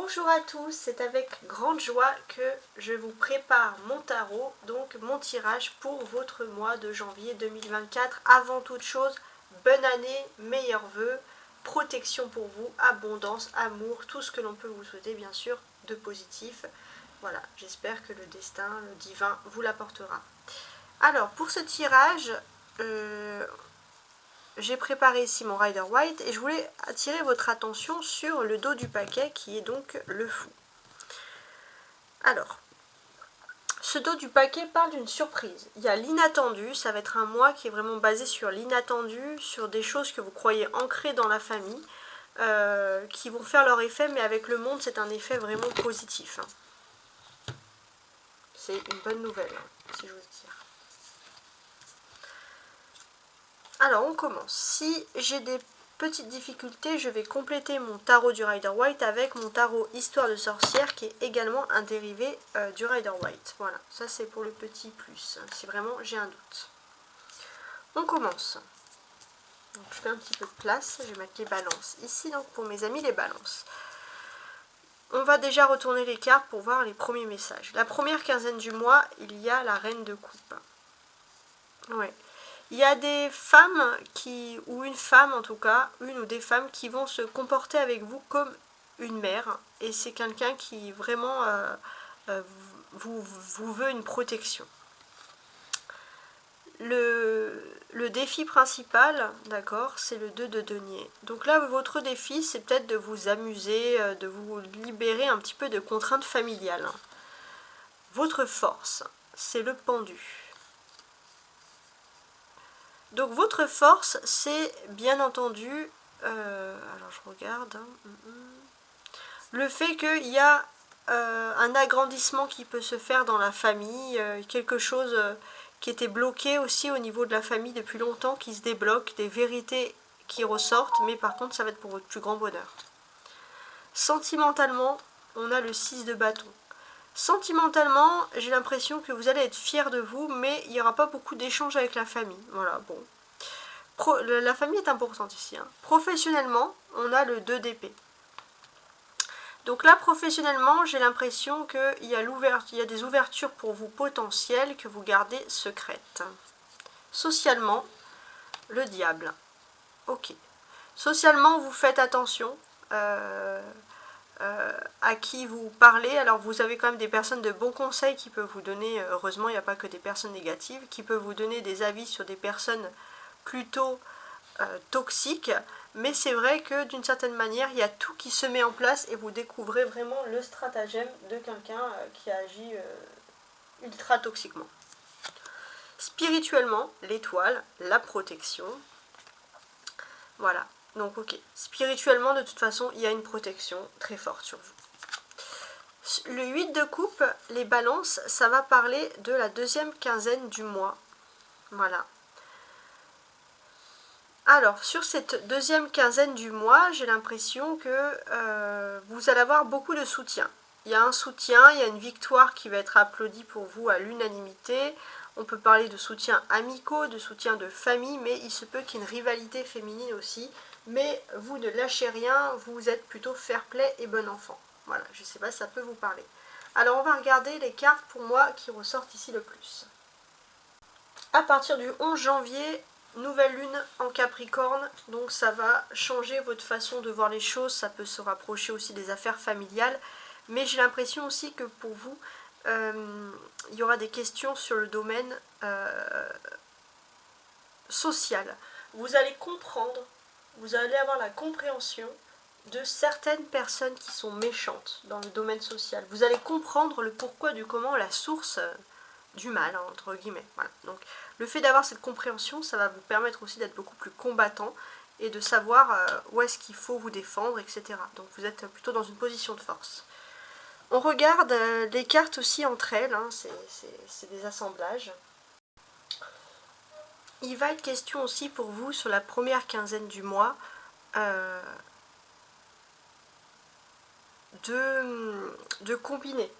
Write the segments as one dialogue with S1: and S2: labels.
S1: Bonjour à tous, c'est avec grande joie que je vous prépare mon tarot, donc mon tirage pour votre mois de janvier 2024. Avant toute chose, bonne année, meilleurs vœux, protection pour vous, abondance, amour, tout ce que l'on peut vous souhaiter bien sûr de positif. Voilà, j'espère que le destin, le divin vous l'apportera. Alors pour ce tirage, j'ai préparé ici mon Rider White et je voulais attirer votre attention sur le dos du paquet qui est donc le fou. Alors, ce dos du paquet parle d'une surprise. Il y a l'inattendu, ça va être un mois qui est vraiment basé sur l'inattendu, sur des choses que vous croyez ancrées dans la famille, qui vont faire leur effet, mais avec le monde, c'est un effet vraiment positif. C'est une bonne nouvelle, si j'ose dire. Alors, on commence. Si j'ai des petites difficultés, je vais compléter mon tarot du Rider White avec mon tarot Histoire de sorcière qui est également un dérivé du Rider White. Voilà, ça c'est pour le petit plus, si vraiment j'ai un doute. On commence. Donc, je fais un petit peu de place, je vais mettre les balances ici, donc pour mes amis les balances. On va déjà retourner les cartes pour voir les premiers messages. La première quinzaine du mois, il y a la reine de coupe. Ouais. Il y a des femmes ou une femme en tout cas, une ou des femmes qui vont se comporter avec vous comme une mère. Et c'est quelqu'un qui vraiment vous veut une protection. Le défi principal, d'accord, c'est le 2 de denier. Donc là, votre défi, c'est peut-être de vous amuser, de vous libérer un petit peu de contraintes familiales. Votre force, c'est le pendu. Donc votre force, c'est bien entendu, alors je regarde, le fait qu'il y a un agrandissement qui peut se faire dans la famille, quelque chose qui était bloqué aussi au niveau de la famille depuis longtemps, qui se débloque, des vérités qui ressortent, mais par contre ça va être pour votre plus grand bonheur. Sentimentalement, on a le 6 de bâton. Sentimentalement, j'ai l'impression que vous allez être fiers de vous, mais il n'y aura pas beaucoup d'échanges avec la famille. Voilà, bon. La famille est importante ici. Hein. Professionnellement, on a le 2 d'épée. Donc là, professionnellement, j'ai l'impression qu'il y a des ouvertures pour vous potentielles que vous gardez secrètes. Socialement, le diable. Ok. Socialement, vous faites attention à qui vous parlez. Alors vous avez quand même des personnes de bons conseils qui peuvent vous donner, heureusement il n'y a pas que des personnes négatives, qui peuvent vous donner des avis sur des personnes plutôt toxiques, mais c'est vrai que d'une certaine manière il y a tout qui se met en place et vous découvrez vraiment le stratagème de quelqu'un qui agit ultra toxiquement. Spirituellement, l'étoile, la protection, voilà. Donc ok, spirituellement de toute façon il y a une protection très forte sur vous. Le 8 de coupe, les balances, ça va parler de la deuxième quinzaine du mois. Voilà. Alors, sur cette deuxième quinzaine du mois, j'ai l'impression que vous allez avoir beaucoup de soutien. Il y a un soutien, il y a une victoire qui va être applaudie pour vous à l'unanimité. On peut parler de soutien amicaux, de soutien de famille, mais il se peut qu'il y ait une rivalité féminine aussi. Mais vous ne lâchez rien, vous êtes plutôt fair-play et bon enfant. Voilà, je ne sais pas si ça peut vous parler. Alors, on va regarder les cartes pour moi qui ressortent ici le plus. À partir du 11 janvier, nouvelle lune en Capricorne, donc ça va changer votre façon de voir les choses, ça peut se rapprocher aussi des affaires familiales, mais j'ai l'impression aussi que pour vous, il y aura des questions sur le domaine social. Vous allez comprendre, vous allez avoir la compréhension de certaines personnes qui sont méchantes dans le domaine social. Vous allez comprendre le pourquoi du comment, la source du mal, hein, entre guillemets. Voilà. Donc le fait d'avoir cette compréhension, ça va vous permettre aussi d'être beaucoup plus combattant et de savoir où est-ce qu'il faut vous défendre, etc. Donc vous êtes plutôt dans une position de force. On regarde les cartes aussi entre elles, hein, c'est des assemblages. Il va être question aussi pour vous sur la première quinzaine du mois de combiner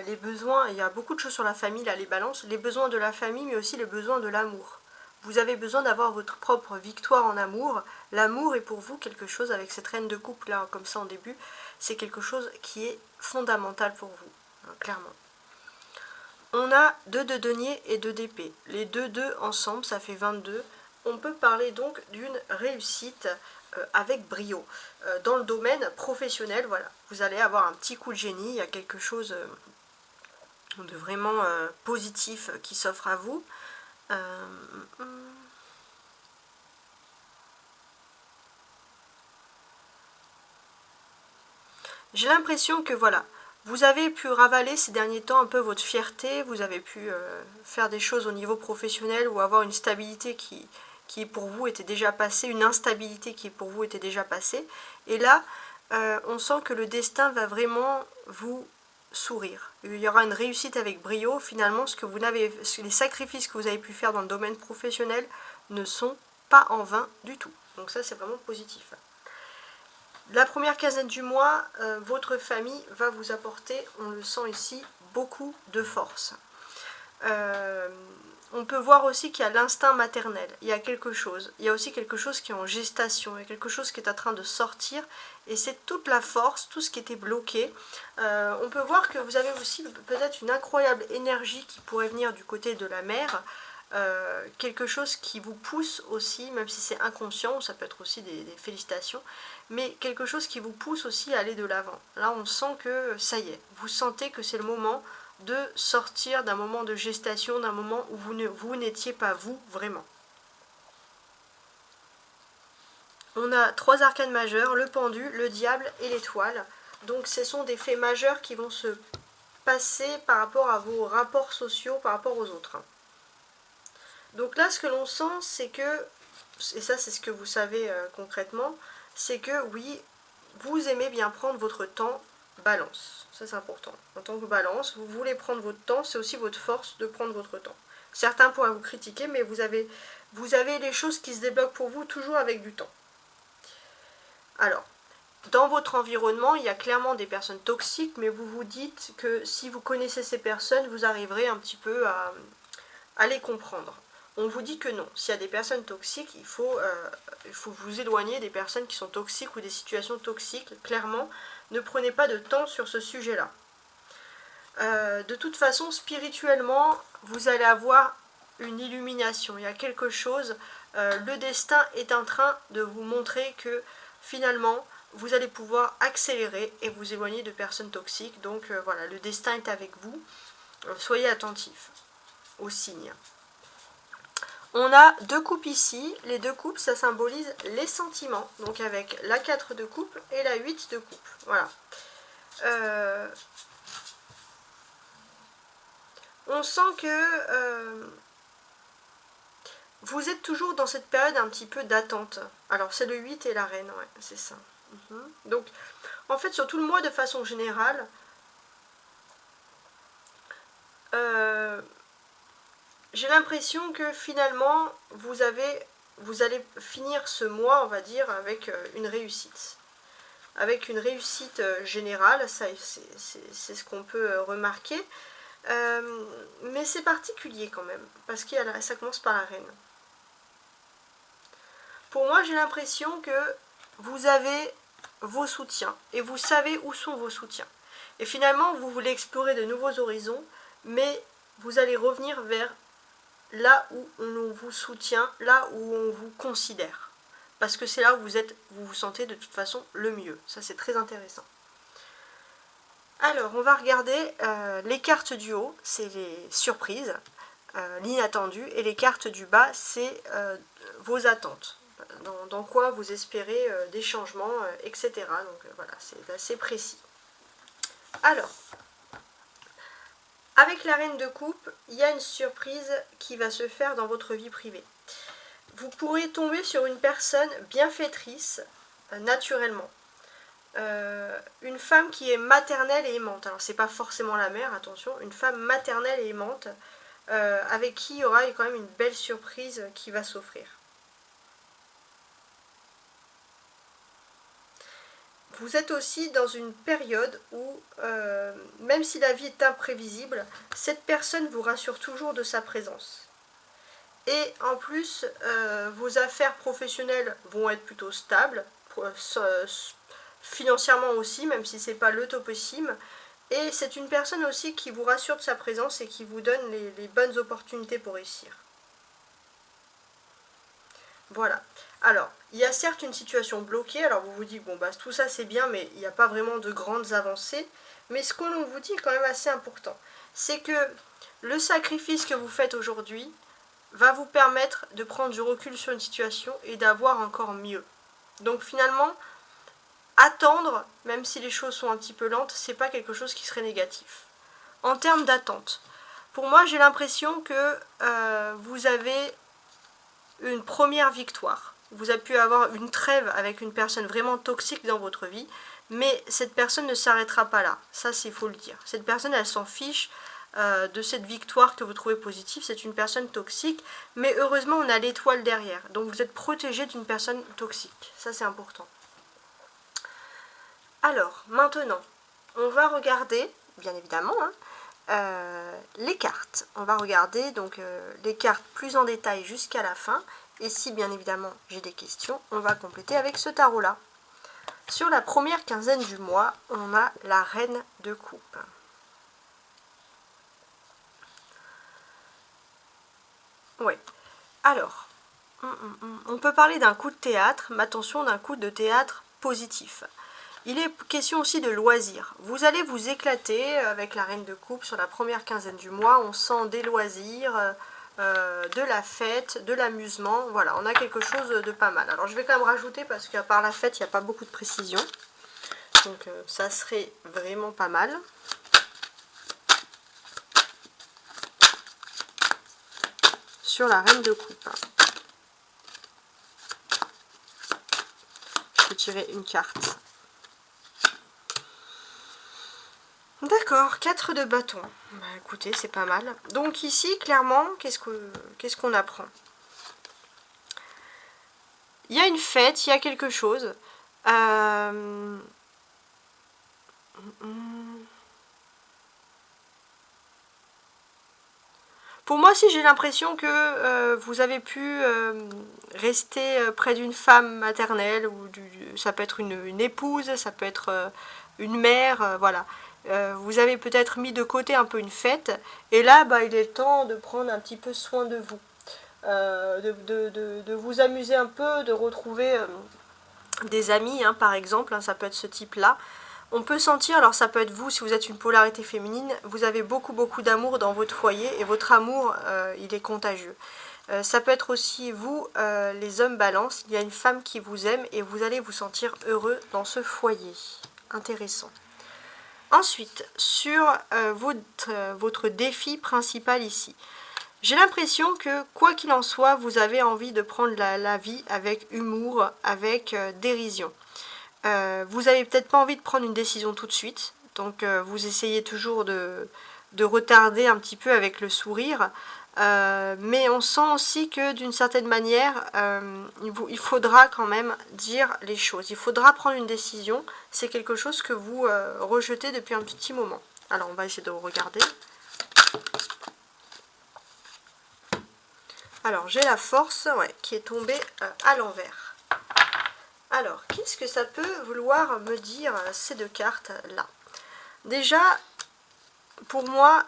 S1: les besoins. Il y a beaucoup de choses sur la famille, là, les balances, les besoins de la famille, mais aussi les besoins de l'amour. vous avez besoin d'avoir votre propre victoire en amour. L'amour est pour vous quelque chose, avec cette reine de coupe là, comme ça en début, c'est quelque chose qui est fondamental pour vous, hein, clairement. On a 2 de denier et 2 d'épée. Les deux ensemble, ça fait 22. On peut parler donc d'une réussite avec brio. Dans le domaine professionnel, voilà, vous allez avoir un petit coup de génie, il y a quelque chose de vraiment positif qui s'offre à vous. J'ai l'impression que voilà, vous avez pu ravaler ces derniers temps un peu votre fierté, vous avez pu faire des choses au niveau professionnel ou avoir une stabilité qui pour vous était déjà passée, une instabilité qui pour vous était déjà passée. Et là, on sent que le destin va vraiment vous sourire. Il y aura une réussite avec brio. Finalement, les sacrifices que vous avez pu faire dans le domaine professionnel ne sont pas en vain du tout. Donc ça, c'est vraiment positif. La première quinzaine du mois, votre famille va vous apporter, on le sent ici, beaucoup de force. On peut voir aussi qu'il y a l'instinct maternel, il y a quelque chose. Il y a aussi quelque chose qui est en gestation, il y a quelque chose qui est en train de sortir. Et c'est toute la force, tout ce qui était bloqué. On peut voir que vous avez aussi peut-être une incroyable énergie qui pourrait venir du côté de la mère. Quelque chose qui vous pousse aussi, même si c'est inconscient, ça peut être aussi des félicitations, mais quelque chose qui vous pousse aussi à aller de l'avant. Là, on sent que ça y est, vous sentez que c'est le moment de sortir d'un moment de gestation, d'un moment où vous n'étiez pas vous vraiment. On a 3 arcanes majeurs, le pendu, le diable et l'étoile. Donc ce sont des faits majeurs qui vont se passer par rapport à vos rapports sociaux, par rapport aux autres. Donc là, ce que l'on sent, c'est que, et ça c'est ce que vous savez concrètement, c'est que oui, vous aimez bien prendre votre temps, balance. Ça c'est important. En tant que balance, vous voulez prendre votre temps, c'est aussi votre force de prendre votre temps. Certains pourraient vous critiquer, mais vous avez les choses qui se débloquent pour vous toujours avec du temps. Alors, dans votre environnement, il y a clairement des personnes toxiques, mais vous vous dites que si vous connaissez ces personnes, vous arriverez un petit peu à les comprendre. On vous dit que non. S'il y a des personnes toxiques, il faut vous éloigner des personnes qui sont toxiques ou des situations toxiques. Clairement, ne prenez pas de temps sur ce sujet-là. De toute façon, spirituellement, vous allez avoir une illumination. Il y a quelque chose. Le destin est en train de vous montrer que finalement, vous allez pouvoir accélérer et vous éloigner de personnes toxiques. Donc voilà, le destin est avec vous. Soyez attentifs aux signes. On a 2 coupes ici. Les 2 coupes, ça symbolise les sentiments. Donc avec la 4 de coupe et la 8 de coupe. Voilà. On sent que vous êtes toujours dans cette période un petit peu d'attente. Alors c'est le 8 et la reine, ouais, c'est ça. Donc en fait sur tout le mois de façon générale, j'ai l'impression que finalement vous allez finir ce mois, on va dire, avec une réussite. Avec une réussite générale, ça c'est ce qu'on peut remarquer. Mais c'est particulier quand même, parce que ça commence par la reine. Pour moi, j'ai l'impression que vous avez vos soutiens, et vous savez où sont vos soutiens. Et finalement, vous voulez explorer de nouveaux horizons, mais vous allez revenir vers là où on vous soutient, là où on vous considère. Parce que c'est là où vous vous sentez de toute façon le mieux. Ça, c'est très intéressant. Alors, on va regarder les cartes du haut, c'est les surprises, l'inattendu, et les cartes du bas, c'est vos attentes. Dans quoi vous espérez des changements, etc. Donc voilà, c'est assez précis. Alors, avec la reine de coupe, il y a une surprise qui va se faire dans votre vie privée. Vous pourrez tomber sur une personne bienfaitrice, naturellement. Une femme qui est maternelle et aimante. Alors c'est pas forcément la mère, attention, une femme maternelle et aimante, avec qui il y aura quand même une belle surprise qui va s'offrir. Vous êtes aussi dans une période où, même si la vie est imprévisible, cette personne vous rassure toujours de sa présence. Et en plus, vos affaires professionnelles vont être plutôt stables, financièrement aussi, même si c'est pas le topissime. Et c'est une personne aussi qui vous rassure de sa présence et qui vous donne les bonnes opportunités pour réussir. Voilà. Alors, il y a certes une situation bloquée, alors vous vous dites, bon bah tout ça c'est bien, mais il n'y a pas vraiment de grandes avancées. Mais ce qu'on vous dit est quand même assez important, c'est que le sacrifice que vous faites aujourd'hui va vous permettre de prendre du recul sur une situation et d'avoir encore mieux. Donc finalement, attendre, même si les choses sont un petit peu lentes, c'est pas quelque chose qui serait négatif. En termes d'attente, pour moi j'ai l'impression que vous avez une première victoire. Vous avez pu avoir une trêve avec une personne vraiment toxique dans votre vie, mais cette personne ne s'arrêtera pas là. Ça, il faut le dire. Cette personne, elle s'en fiche de cette victoire que vous trouvez positive. C'est une personne toxique, mais heureusement, on a l'étoile derrière. Donc, vous êtes protégé d'une personne toxique. Ça, c'est important. Alors, maintenant, on va regarder, bien évidemment, les cartes. On va regarder donc les cartes plus en détail jusqu'à la fin. Et si bien évidemment j'ai des questions, on va compléter avec ce tarot là. Sur la première quinzaine du mois, on a la reine de coupe. Ouais. Alors, on peut parler d'un coup de théâtre, mais attention, d'un coup de théâtre positif. Il est question aussi de loisirs. Vous allez vous éclater avec la reine de coupe sur la première quinzaine du mois. On sent des loisirs, de la fête, de l'amusement. Voilà, on a quelque chose de pas mal. Alors je vais quand même rajouter parce qu'à part la fête, il n'y a pas beaucoup de précision. Donc ça serait vraiment pas mal. Sur la reine de coupe. Je vais tirer une carte. D'accord, 4 de bâton. Bah écoutez, c'est pas mal. Donc ici, clairement, qu'est-ce qu'on apprend? Il y a une fête, il y a quelque chose. Pour moi, si j'ai l'impression que vous avez pu rester près d'une femme maternelle, ou ça peut être une épouse, ça peut être une mère, voilà. Vous avez peut-être mis de côté un peu une fête, et là, bah, il est temps de prendre un petit peu soin de vous. De vous amuser un peu, de retrouver des amis, hein, par exemple, hein, ça peut être ce type-là. On peut sentir, alors ça peut être vous, si vous êtes une polarité féminine, vous avez beaucoup d'amour dans votre foyer, et votre amour, il est contagieux. Ça peut être aussi vous, les hommes balance, il y a une femme qui vous aime, et vous allez vous sentir heureux dans ce foyer. Intéressant. Ensuite, sur votre défi principal ici. J'ai l'impression que, quoi qu'il en soit, vous avez envie de prendre la vie avec humour, avec dérision. Vous n'avez peut-être pas envie de prendre une décision tout de suite, donc vous essayez toujours de retarder un petit peu avec le sourire, mais on sent aussi que d'une certaine manière, il faudra quand même dire les choses. Il faudra prendre une décision, c'est quelque chose que vous rejetez depuis un petit moment. Alors on va essayer de regarder. Alors j'ai la force, ouais, qui est tombée à l'envers. Alors, qu'est-ce que ça peut vouloir me dire ces deux cartes-là? Déjà, pour moi,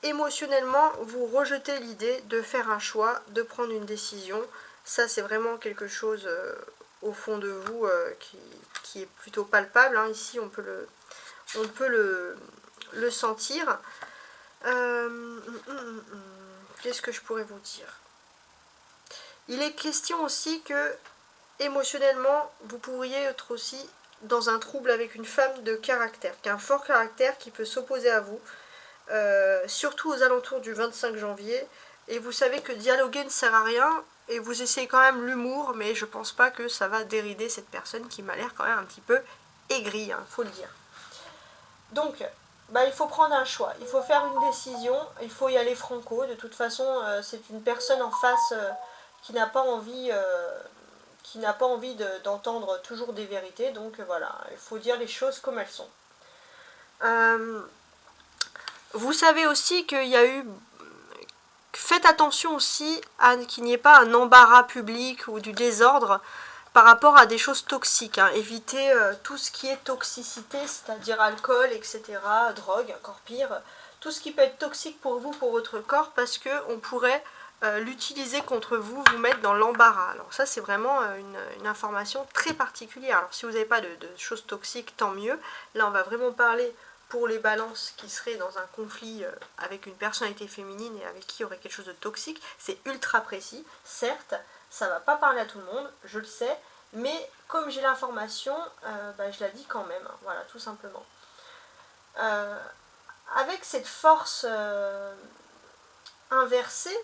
S1: émotionnellement, vous rejetez l'idée de faire un choix, de prendre une décision. Ça, c'est vraiment quelque chose au fond de vous qui est plutôt palpable. Hein. Ici, on peut le sentir. Qu'est-ce que je pourrais vous dire? Il est question aussi que émotionnellement, vous pourriez être aussi dans un trouble avec une femme de caractère, qui a un fort caractère, qui peut s'opposer à vous, surtout aux alentours du 25 janvier. Et vous savez que dialoguer ne sert à rien, et vous essayez quand même l'humour, mais je pense pas que ça va dérider cette personne qui m'a l'air quand même un petit peu aigrie, hein, faut le dire. Donc, bah, il faut prendre un choix, il faut faire une décision, il faut y aller franco. De toute façon, c'est une personne en face qui n'a pas envie d'entendre toujours des vérités, donc voilà, il faut dire les choses comme elles sont. Vous savez aussi qu'il y a eu... faites attention aussi à qu'il n'y ait pas un embarras public ou du désordre par rapport à des choses toxiques. Hein. Évitez tout ce qui est toxicité, c'est-à-dire alcool, etc., drogue, encore pire. Tout ce qui peut être toxique pour vous, pour votre corps, parce qu'on pourrait l'utiliser contre vous, vous mettre dans l'embarras. Alors ça, c'est vraiment une information très particulière. Alors si vous n'avez pas de choses toxiques, tant mieux. Là, on va vraiment parler pour les balances qui seraient dans un conflit avec une personnalité féminine et avec qui il y aurait quelque chose de toxique. C'est ultra précis, certes. Ça ne va pas parler à tout le monde, je le sais, mais comme j'ai l'information, je la dis quand même, hein, voilà, tout simplement. Avec cette force inversée,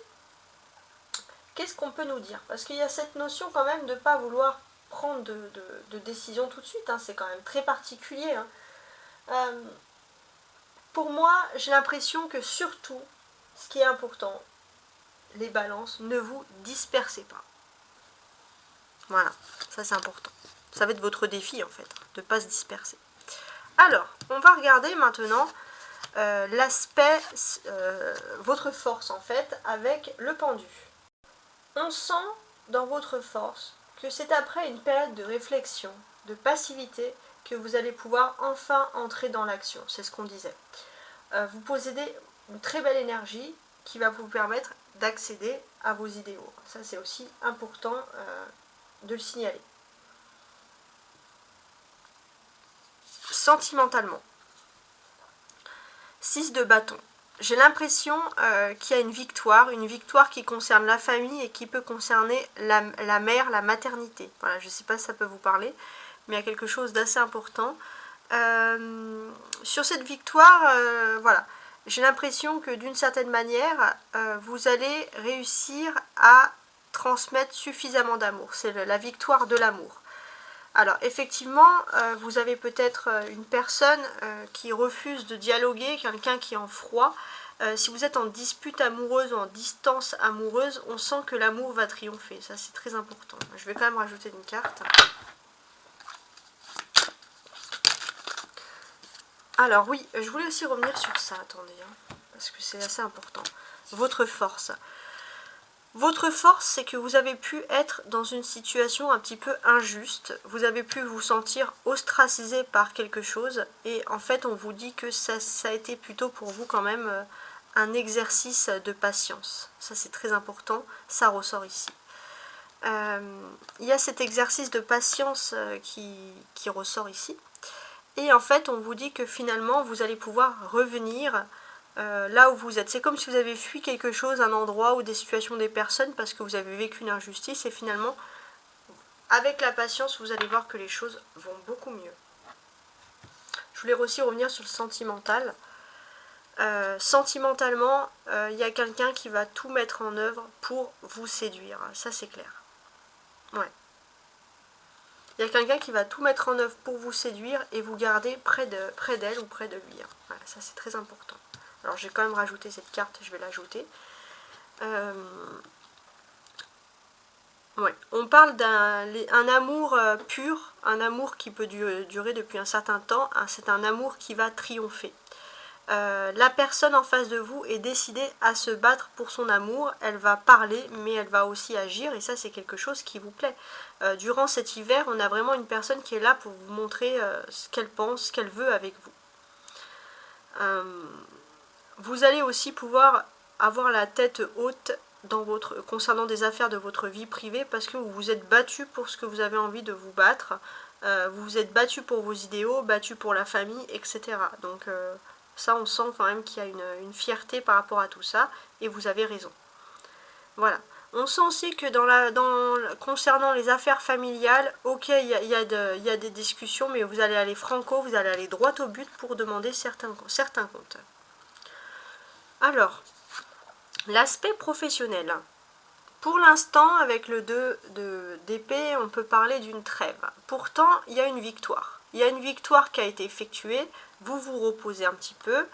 S1: qu'est-ce qu'on peut nous dire? Parce qu'il y a cette notion quand même de ne pas vouloir prendre de décision tout de suite, hein, c'est quand même très particulier. Hein. Pour moi, j'ai l'impression que surtout, ce qui est important, les balances, ne vous dispersez pas. Voilà, ça c'est important. Ça va être votre défi en fait, de ne pas se disperser. Alors, on va regarder maintenant l'aspect, votre force en fait, avec le pendu. On sent dans votre force que c'est après une période de réflexion, de passivité, que vous allez pouvoir enfin entrer dans l'action. C'est ce qu'on disait. Vous possédez une très belle énergie qui va vous permettre d'accéder à vos idéaux. Ça c'est aussi important de le signaler. Sentimentalement, 6 de bâton. J'ai l'impression qu'il y a une victoire qui concerne la famille et qui peut concerner la mère, la maternité. Voilà, je ne sais pas si ça peut vous parler, mais il y a quelque chose d'assez important. Sur cette victoire, voilà, j'ai l'impression que d'une certaine manière, vous allez réussir à transmettre suffisamment d'amour. C'est la victoire de l'amour. Alors effectivement, vous avez peut-être une personne qui refuse de dialoguer, quelqu'un qui est en froid. Si vous êtes en dispute amoureuse ou en distance amoureuse, on sent que l'amour va triompher. Ça c'est très important. Je vais quand même rajouter une carte. Alors oui, je voulais aussi revenir sur ça, attendez, hein, parce que c'est assez important. Votre force. Votre force, c'est que vous avez pu être dans une situation un petit peu injuste, vous avez pu vous sentir ostracisé par quelque chose, et en fait on vous dit que ça a été plutôt pour vous quand même un exercice de patience. Ça c'est très important, ça ressort ici. Il y a cet exercice de patience qui ressort ici, et en fait on vous dit que finalement vous allez pouvoir revenir là où vous êtes. C'est comme si vous avez fui quelque chose, un endroit ou des situations, des personnes, parce que vous avez vécu une injustice, et finalement, avec la patience, vous allez voir que les choses vont beaucoup mieux. Je voulais aussi revenir sur le sentimental. Sentimentalement, il y a quelqu'un qui va tout mettre en œuvre pour vous séduire. Ça, c'est clair. Ouais. Il y a quelqu'un qui va tout mettre en œuvre pour vous séduire et vous garder près d'elle ou près de lui. Voilà, ça, c'est très important. Alors j'ai quand même rajouté cette carte, je vais l'ajouter. Ouais. On parle d'un amour pur, un amour qui peut durer depuis un certain temps. C'est un amour qui va triompher. La personne en face de vous est décidée à se battre pour son amour. Elle va parler, mais elle va aussi agir, et ça c'est quelque chose qui vous plaît. Durant cet hiver, on a vraiment une personne qui est là pour vous montrer ce qu'elle pense, ce qu'elle veut avec vous. Vous allez aussi pouvoir avoir la tête haute concernant des affaires de votre vie privée, parce que vous vous êtes battu pour ce que vous avez envie de vous battre. Vous vous êtes battu pour vos idéaux, battu pour la famille, etc. Donc ça, on sent quand même qu'il y a une fierté par rapport à tout ça, et vous avez raison. Voilà. On sent aussi que concernant les affaires familiales, ok, il y a des discussions, mais vous allez aller franco, vous allez aller droit au but pour demander certains comptes. Alors, l'aspect professionnel. Pour l'instant, avec le 2 d'épée, on peut parler d'une trêve. Pourtant, il y a une victoire. Il y a une victoire qui a été effectuée. Vous vous reposez un petit peu.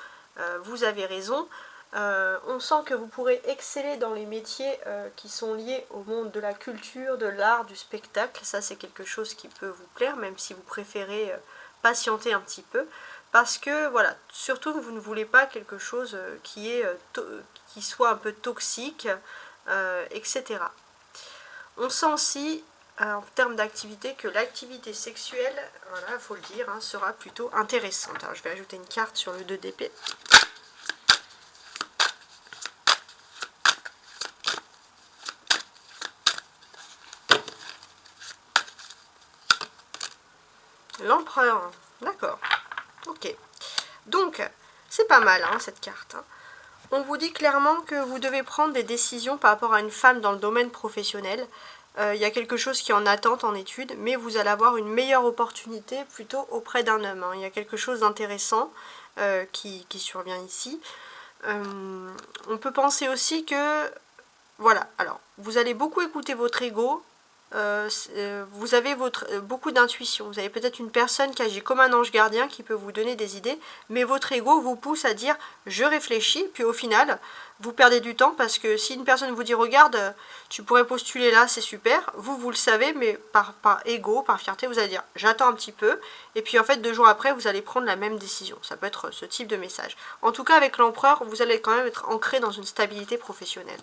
S1: Vous avez raison. On sent que vous pourrez exceller dans les métiers qui sont liés au monde de la culture, de l'art, du spectacle. Ça, c'est quelque chose qui peut vous plaire, même si vous préférez patienter un petit peu. parce que voilà, surtout vous ne voulez pas quelque chose qui soit un peu toxique, etc. On sent aussi en termes d'activité que l'activité sexuelle, voilà, il faut le dire, hein, sera plutôt intéressante. Alors je vais ajouter une carte sur le 2 d'épée. L'empereur, d'accord, ok. Donc, c'est pas mal hein, cette carte. Hein. On vous dit clairement que vous devez prendre des décisions par rapport à une femme dans le domaine professionnel. Il y a quelque chose qui est en attente en étude, mais vous allez avoir une meilleure opportunité plutôt auprès d'un homme. Hein. Il y a quelque chose d'intéressant qui survient ici. On peut penser aussi que, voilà, alors, vous allez beaucoup écouter votre ego. Vous avez beaucoup d'intuition. Vous avez peut-être une personne qui agit comme un ange gardien qui peut vous donner des idées, mais votre ego vous pousse à dire je réfléchis, puis au final vous perdez du temps parce que si une personne vous dit regarde, tu pourrais postuler là, c'est super, vous le savez, mais par ego, par fierté, vous allez dire j'attends un petit peu, et puis en fait 2 jours après vous allez prendre la même décision. Ça peut être ce type de message. En tout cas avec l'empereur, vous allez quand même être ancré dans une stabilité professionnelle.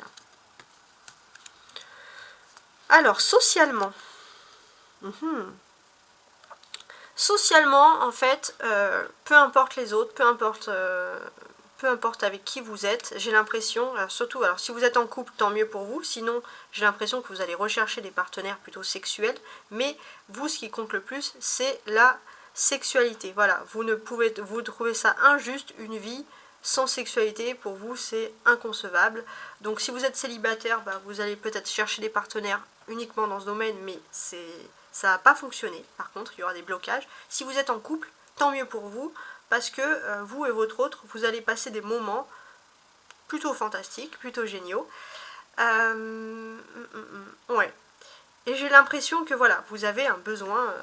S1: Alors, socialement. Socialement, en fait, peu importe les autres, peu importe avec qui vous êtes, j'ai l'impression, surtout, alors si vous êtes en couple, tant mieux pour vous, sinon j'ai l'impression que vous allez rechercher des partenaires plutôt sexuels, mais vous, ce qui compte le plus, c'est la sexualité. Voilà, vous trouvez ça injuste, une vie sans sexualité, pour vous c'est inconcevable. Donc si vous êtes célibataire, vous allez peut-être chercher des partenaires uniquement dans ce domaine, mais ça va pas fonctionner. Par contre, il y aura des blocages. Si vous êtes en couple, tant mieux pour vous, parce que vous et votre autre, vous allez passer des moments plutôt fantastiques, plutôt géniaux. Ouais. Et j'ai l'impression que voilà, vous avez un besoin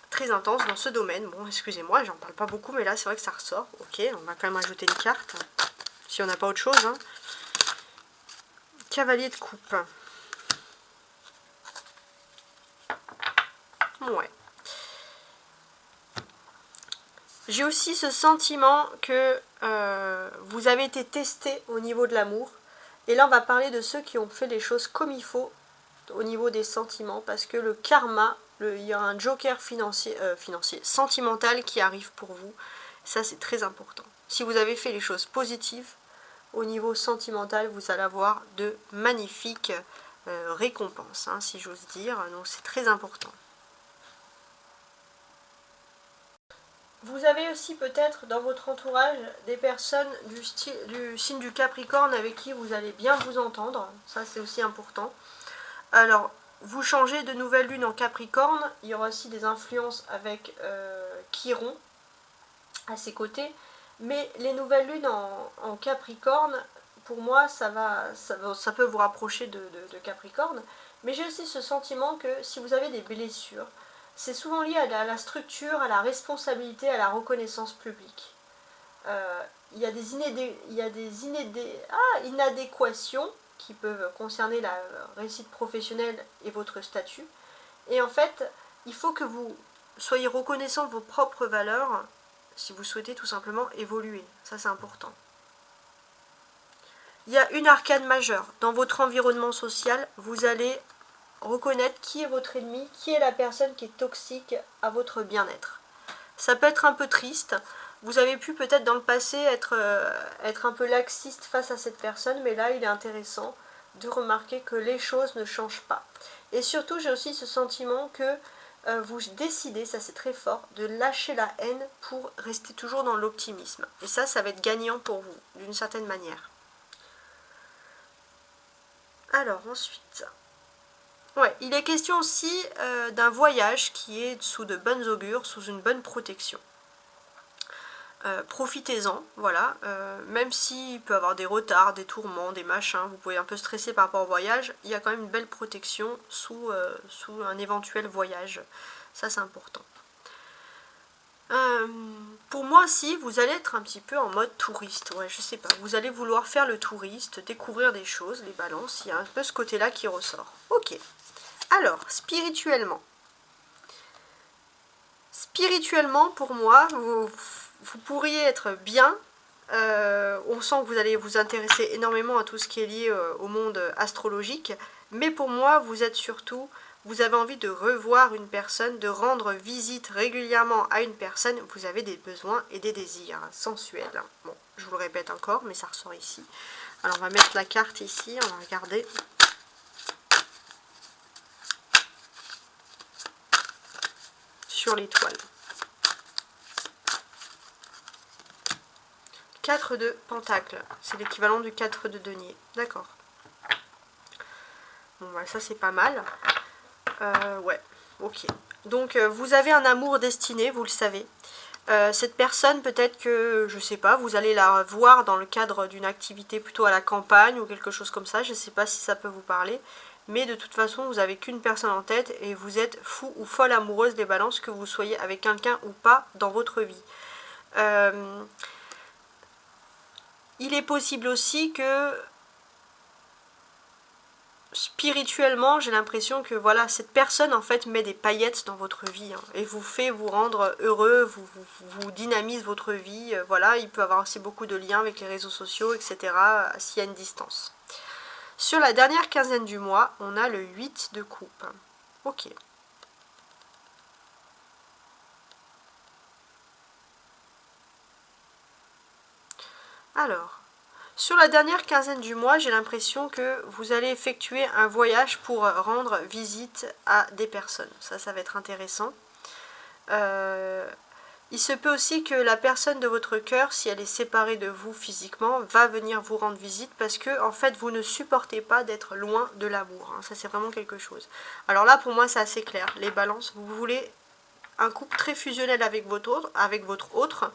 S1: très intense dans ce domaine. Bon, excusez-moi, j'en parle pas beaucoup, mais là c'est vrai que ça ressort. Ok, on va quand même ajouter une carte, si on n'a pas autre chose. Hein. Cavalier de coupe. Ouais. J'ai aussi ce sentiment que vous avez été testé au niveau de l'amour. Et là, on va parler de ceux qui ont fait les choses comme il faut au niveau des sentiments. Parce que le karma, il y a un joker sentimental qui arrive pour vous. Ça, c'est très important. Si vous avez fait les choses positives, au niveau sentimental, vous allez avoir de magnifiques récompenses, hein, si j'ose dire. Donc, c'est très important. Vous avez aussi peut-être dans votre entourage des personnes du signe du Capricorne avec qui vous allez bien vous entendre. Ça, c'est aussi important. Alors, vous changez de nouvelle lune en Capricorne. Il y aura aussi des influences avec Chiron à ses côtés. Mais les nouvelles lunes en Capricorne, pour moi, ça peut vous rapprocher de Capricorne. Mais j'ai aussi ce sentiment que si vous avez des blessures, c'est souvent lié à la structure, à la responsabilité, à la reconnaissance publique. Il y a des inadéquations qui peuvent concerner la réussite professionnelle et votre statut. Et en fait, il faut que vous soyez reconnaissant de vos propres valeurs si vous souhaitez tout simplement évoluer. Ça, c'est important. Il y a une arcane majeure. Dans votre environnement social, vous allez reconnaître qui est votre ennemi, qui est la personne qui est toxique à votre bien-être. Ça peut être un peu triste. Vous avez pu peut-être dans le passé être un peu laxiste face à cette personne, mais là, il est intéressant de remarquer que les choses ne changent pas. Et surtout, j'ai aussi ce sentiment que vous décidez, ça c'est très fort, de lâcher la haine pour rester toujours dans l'optimisme. Et ça va être gagnant pour vous, d'une certaine manière. Alors, ensuite... Ouais, il est question aussi d'un voyage qui est sous de bonnes augures, sous une bonne protection. Profitez-en, voilà, même s'il peut y avoir des retards, des tourments, des machins, vous pouvez un peu stresser par rapport au voyage, il y a quand même une belle protection sous un éventuel voyage, ça c'est important. Pour moi aussi, vous allez être un petit peu en mode touriste, ouais, je sais pas, vous allez vouloir faire le touriste, découvrir des choses, les balances, il y a un peu ce côté-là qui ressort. Ok, alors, spirituellement, pour moi, vous pourriez être bien. On sent que vous allez vous intéresser énormément à tout ce qui est lié au monde astrologique. Mais pour moi, vous êtes surtout... Vous avez envie de revoir une personne, de rendre visite régulièrement à une personne. Vous avez des besoins et des désirs sensuels. Bon, je vous le répète encore, mais ça ressort ici. Alors, on va mettre la carte ici, on va regarder. Sur l'étoile. 4 de pentacle. C'est l'équivalent du 4 de denier. D'accord. Bon, bah, ça, c'est pas mal. Ouais, ok. Donc vous avez un amour destiné, vous le savez. Cette personne, peut-être que, je sais pas, vous allez la voir dans le cadre d'une activité plutôt à la campagne ou quelque chose comme ça. Je sais pas si ça peut vous parler. Mais de toute façon, vous n'avez qu'une personne en tête et vous êtes fou ou folle amoureuse des balances, que vous soyez avec quelqu'un ou pas dans votre vie. Il est possible aussi que... spirituellement, j'ai l'impression que voilà, cette personne en fait met des paillettes dans votre vie et vous fait vous rendre heureux, vous dynamise votre vie. Voilà, il peut avoir aussi beaucoup de liens avec les réseaux sociaux, etc. s'il y a une distance. Sur la dernière quinzaine du mois, on a le 8 de coupe. Ok. Alors... Sur la dernière quinzaine du mois, j'ai l'impression que vous allez effectuer un voyage pour rendre visite à des personnes. Ça va être intéressant. Il se peut aussi que la personne de votre cœur, si elle est séparée de vous physiquement, va venir vous rendre visite parce que, en fait, vous ne supportez pas d'être loin de l'amour. Ça, c'est vraiment quelque chose. Alors là, pour moi, c'est assez clair. Les balances, vous voulez un couple très fusionnel avec votre autre.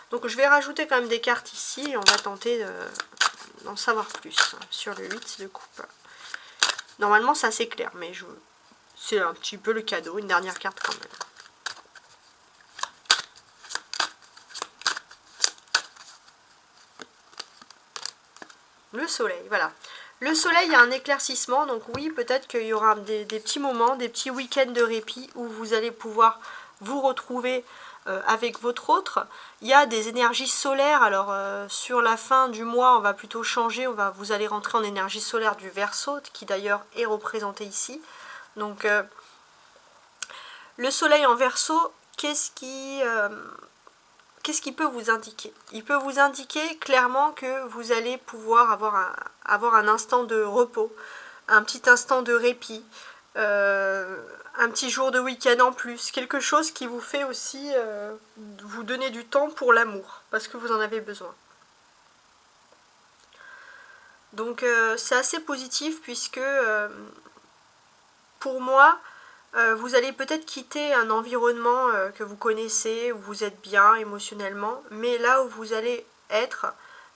S1: Donc, je vais rajouter quand même des cartes ici et on va tenter d'en savoir plus sur le 8 de coupe. Normalement, c'est assez clair, mais c'est un petit peu le cadeau. Une dernière carte quand même. Le soleil, voilà. Le soleil, il y a un éclaircissement, donc oui, peut-être qu'il y aura des petits moments, des petits week-ends de répit où vous allez pouvoir vous retrouver avec votre autre. Il y a des énergies solaires, alors sur la fin du mois, on va plutôt changer, vous allez rentrer en énergie solaire du Verseau, qui d'ailleurs est représenté ici. Donc, le soleil en Verseau, qu'est-ce qui peut vous indiquer? Il peut vous indiquer clairement que vous allez pouvoir avoir un instant de repos, un petit instant de répit, un petit jour de week-end en plus, quelque chose qui vous fait aussi vous donner du temps pour l'amour, parce que vous en avez besoin. Donc c'est assez positif puisque pour moi, vous allez peut-être quitter un environnement que vous connaissez, où vous êtes bien émotionnellement, mais là où vous allez être,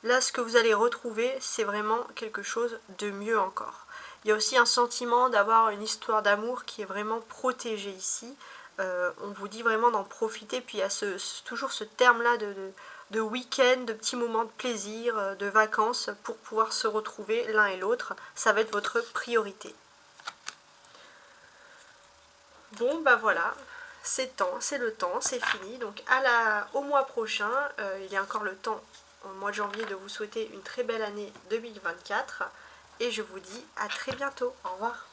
S1: là ce que vous allez retrouver, c'est vraiment quelque chose de mieux encore. Il y a aussi un sentiment d'avoir une histoire d'amour qui est vraiment protégée ici. On vous dit vraiment d'en profiter, puis il y a toujours ce terme-là de week-end, de petits moments de plaisir, de vacances, pour pouvoir se retrouver l'un et l'autre. Ça va être votre priorité. Bon bah voilà, c'est le temps, c'est fini. Donc au mois prochain, il y a encore le temps au mois de janvier de vous souhaiter une très belle année 2024. Et je vous dis à très bientôt. Au revoir.